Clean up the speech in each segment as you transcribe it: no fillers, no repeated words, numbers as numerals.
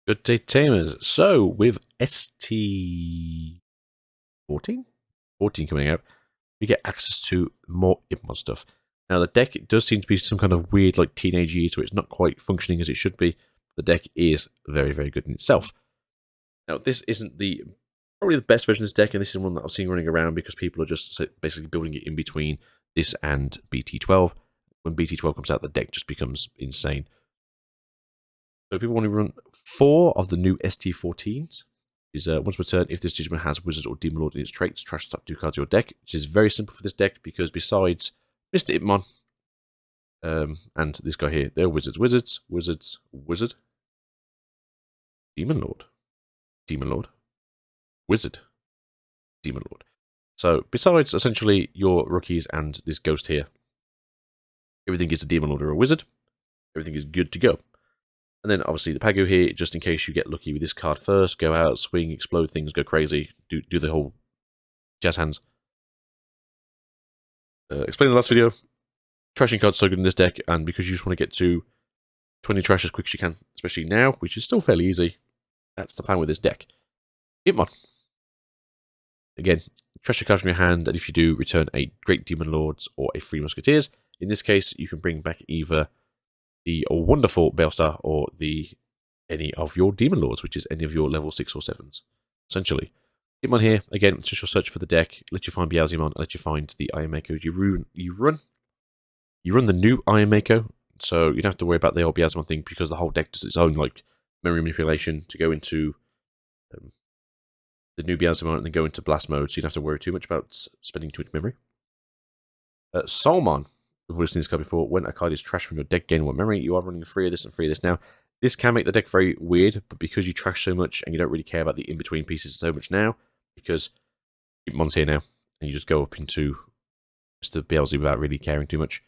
Good day, Tamers. So, with ST 14? 14 coming out, we get access to more Ipmon stuff. Now, the deck does seem to be some kind of weird, like, teenage years, so it's not quite functioning as it should be. The deck is very, very good in itself. Now, this isn't probably the best version of this deck, and this is one that I've seen running around because people are just basically building it in between this and BT12. When BT12 comes out, the deck just becomes insane. So people want to run 4 of the new ST14s. Is once per turn, if this Digimon has Wizard or Demon Lord in its traits, trash the top 2 cards of your deck, which is very simple for this deck because besides Mr. Ipmon and this guy here, they're wizard, Demon Lord, Wizard, Demon Lord. So besides essentially your rookies and this ghost here, everything is a Demon Lord or a Wizard. Everything is good to go. And then obviously the Pagu here, just in case you get lucky with this card first, go out, swing, explode things, go crazy, do the whole jazz hands. Explained in the last video, trashing cards so good in this deck, and because you just want to get to 20 trash as quick as you can, especially now, which is still fairly easy, that's the plan with this deck. Ipmon. Again, trash a card from your hand, and if you do, return a Great Demon Lords or a Free Musketeers. In this case, you can bring back either the wonderful Beelstar or any of your Demon Lords, which is any of your level 6 or 7s, essentially. Ipmon here, again, it's just your search for the deck, let you find Beelzemon, and let you find the Iron Mako. You run the new Iron Mako, so you don't have to worry about the old Beelzemon thing because the whole deck does its own like memory manipulation to go into the new Beelzemon and then go into blast mode, so you don't have to worry too much about spending too much memory. Soulmon. We've already seen this card before. When a card is trashed from your deck, gain 1 memory. You are running 3 of this and 3 of this now. This can make the deck very weird, but because you trash so much and you don't really care about the in-between pieces so much now, because Ipmon's here now, and you just go up into Mr. Beelzy without really caring too much.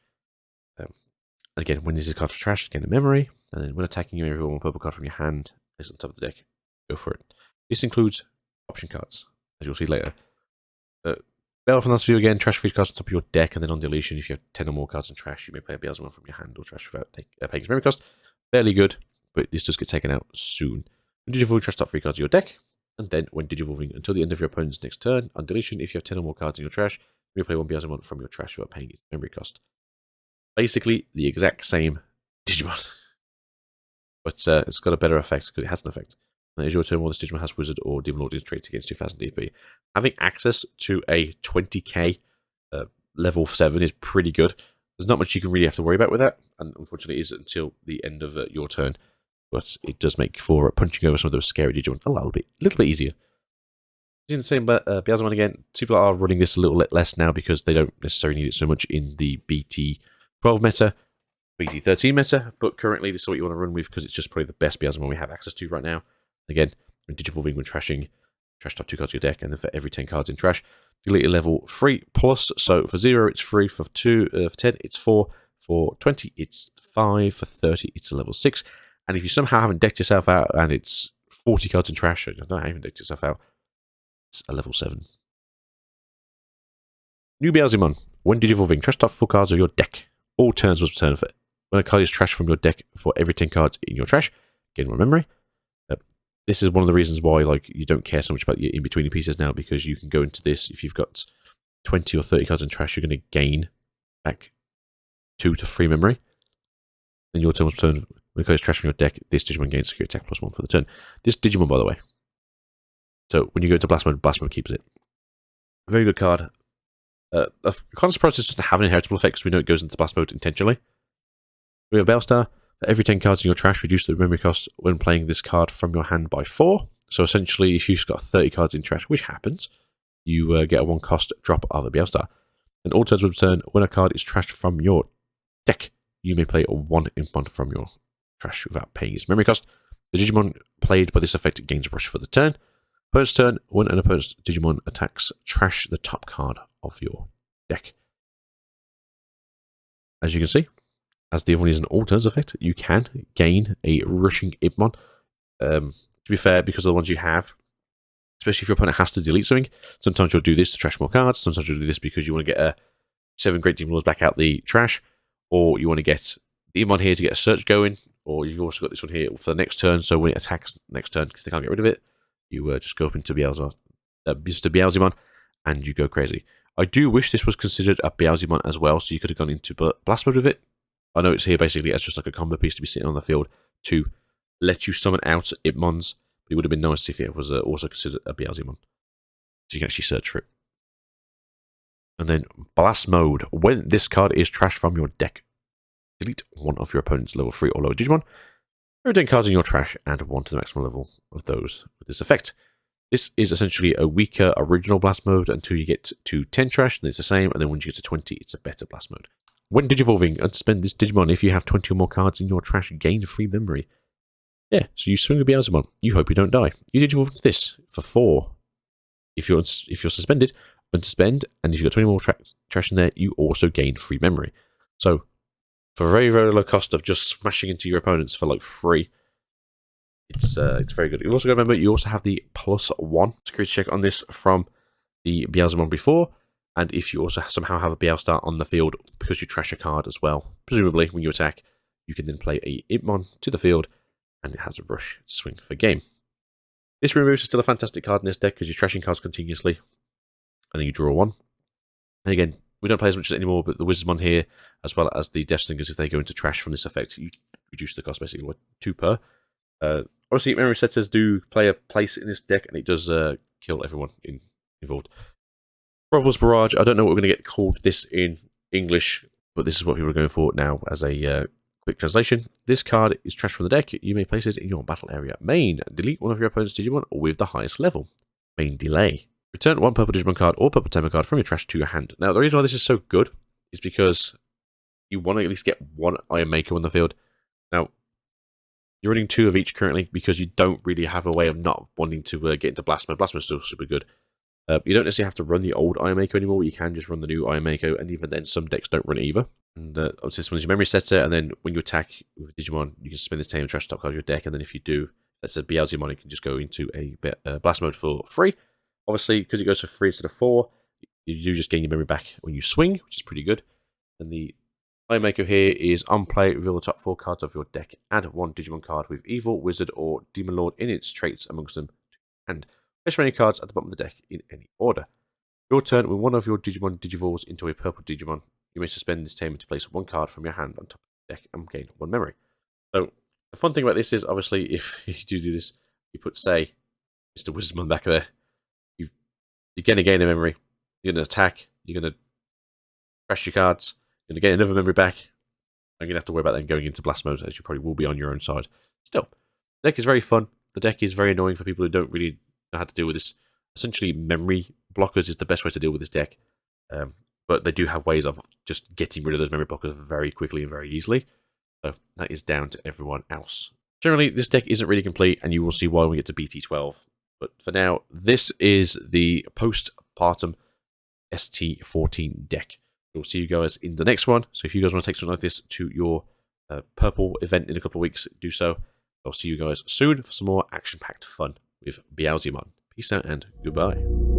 Again, when this is a card for trash, gain a memory, and then when attacking you, every 1 purple card from your hand is on top of the deck. Go for it. This includes option cards, as you'll see later. Bell from last video again, trash 3 cards on top of your deck, and then on deletion, if you have 10 or more cards in trash, you may play a Beelzemon from your hand or trash without paying its memory cost. Fairly good, but this does get taken out soon. When Digivolving, trash top 3 cards of your deck, and then when Digivolving until the end of your opponent's next turn, on deletion, if you have 10 or more cards in your trash, you may play 1 Beelzemon from your trash without paying its memory cost. Basically, the exact same Digimon. But it's got a better effect because it has an effect. That is your turn while this Digimon has Wizard or Demon Lord in traits against 2000 DP. Having access to a 20k level 7 is pretty good. There's not much you can really have to worry about with that, and unfortunately it is until the end of your turn. But it does make for punching over some of those scary Digimon a little bit easier. Using the same Beelzemon again, people are running this a little less now because they don't necessarily need it so much in the BT12 meta, BT13 meta, but currently this is what you want to run with because it's just probably the best Beelzemon we have access to right now. Again, when Digivolving, when trashing, trash top 2 cards of your deck, and then for every 10 cards in trash, delete a level 3 plus. So for 0, it's 3. For 10, it's 4. For 20, it's 5. For 30, it's a level 6. And if you somehow haven't decked yourself out and it's 40 cards in trash, I don't know how you haven't decked yourself out, it's a level 7. New Beelzemon. When Digivolving, trash top 4 cards of your deck. All turns was return for when a card is trashed from your deck for every 10 cards in your trash, gain 1 memory. This is one of the reasons why you don't care so much about your in-between pieces now, because you can go into this, if you've got 20 or 30 cards in trash, you're going to gain back 2 to 3 memory. Then your turn was returned. When it goes trash from your deck, this Digimon gains secure attack +1 for the turn. This Digimon, by the way. So when you go to Blast Mode keeps it. Very good card. I'm kind of surprised it doesn't have an inheritable effect because we know it goes into Blast Mode intentionally. We have Beelstar. For every 10 cards in your trash, reduce the memory cost when playing this card from your hand by 4. So essentially, if you've got 30 cards in trash, which happens, you get a 1 cost drop of a Beelstar. And all turns will return when a card is trashed from your deck. You may play a 1 Ipmon from your trash without paying its memory cost. The Digimon played by this effect gains rush for the turn. Opponent's turn, when an opponent's Digimon attacks, trash the top card of your deck. As you can see, as the other one is an all-turns effect, you can gain a rushing Ipmon. To be fair, because of the ones you have, especially if your opponent has to delete something, sometimes you'll do this to trash more cards, sometimes you'll do this because you want to get 7 Great Demon Lords back out the trash, or you want to get the one here to get a search going, or you've also got this one here for the next turn. So when it attacks next turn, because they can't get rid of it, you just go up into Mr. Beelzemon, and you go crazy. I do wish this was considered a Beelzemon as well, so you could have gone into blast mode with it. I know it's here basically as just like a combo piece to be sitting on the field to let you summon out Itmons, but it would have been nice if it was also considered a Beelzemon, so you can actually search for it. And then blast mode. When this card is trashed from your deck, delete one of your opponent's level 3 or lower Digimon. Return cards in your trash and one to the maximum level of those with this effect. This is essentially a weaker original blast mode until you get to 10 trash, then it's the same, and then once you get to 20, it's a better blast mode. When digivolving, unspend this Digimon if you have 20 or more cards in your trash, gain free memory. Yeah, so you swing a Beelzemon. You hope you don't die. You digivolve into this for 4. If you're suspended, unsuspend, and if you've got 20 more trash in there, you also gain free memory. So, for a very, very low cost of just smashing into your opponents for like free, it's very good. You've also got to remember, you also have the +1 security check on this from the Beelzemon before, and if you also somehow have a Beelstar on the field because you trash a card as well, presumably when you attack, you can then play a Itmon to the field, and it has a rush to swing for game. This removes is still a fantastic card in this deck because you're trashing cards continuously, and then you draw 1. And again, we don't play as much anymore, but the Wizardmon here, as well as the Death Slingers, if they go into trash from this effect, you reduce the cost basically 2 per. Obviously, memory setters do play a place in this deck, and it does kill everyone involved. Grovel's Barrage, I don't know what we're going to get called this in English, but this is what people are going for now as a quick translation. This card is trashed from the deck. You may place it in your battle area. Main, delete one of your opponent's Digimon with the highest level. Main delay. Return 1 purple Digimon card or purple Tamer card from your trash to your hand. Now, the reason why this is so good is because you want to at least get 1 Iron Maker on the field. Now, you're running 2 of each currently because you don't really have a way of not wanting to get into Blast Mode. Blast Mode is still super good. You don't necessarily have to run the old Iron Maker anymore. You can just run the new Iron Maker, and even then, some decks don't run it either. And obviously, this one's your memory setter, and then when you attack with Digimon, you can spin this Tamer trash top card of your deck, and then if you do, that's a Beelzemon, you can just go into a Blast Mode for free. Obviously, because it goes for 3 instead of 4, you do just gain your memory back when you swing, which is pretty good. And the Iron Maker here is on play, reveal the top 4 cards of your deck. Add 1 Digimon card with Evil, Wizard, or Demon Lord in its traits amongst them. And place any cards at the bottom of the deck in any order. Your turn, when one of your Digimon digivolves into a purple Digimon, you may suspend this Tamer to place 1 card from your hand on top of the deck and gain 1 memory. So, the fun thing about this is, obviously, if you do this, you put, say, Mr. Wizardmon back there, you're going to gain a memory. You're going to attack. You're going to crash your cards. You're going to gain another memory back. I'm going to have to worry about them going into blast mode, as you probably will be on your own side. Still, the deck is very fun. The deck is very annoying for people who don't really know how to deal with this. Essentially, memory blockers is the best way to deal with this deck. But they do have ways of just getting rid of those memory blockers very quickly and very easily. So that is down to everyone else. Generally, this deck isn't really complete, and you will see why when we get to BT12. But for now, this is the postpartum ST14 deck. We'll see you guys in the next one. So if you guys want to take something like this to your purple event in a couple of weeks, do so. I'll see you guys soon for some more action-packed fun with Beelzemon. Peace out and goodbye.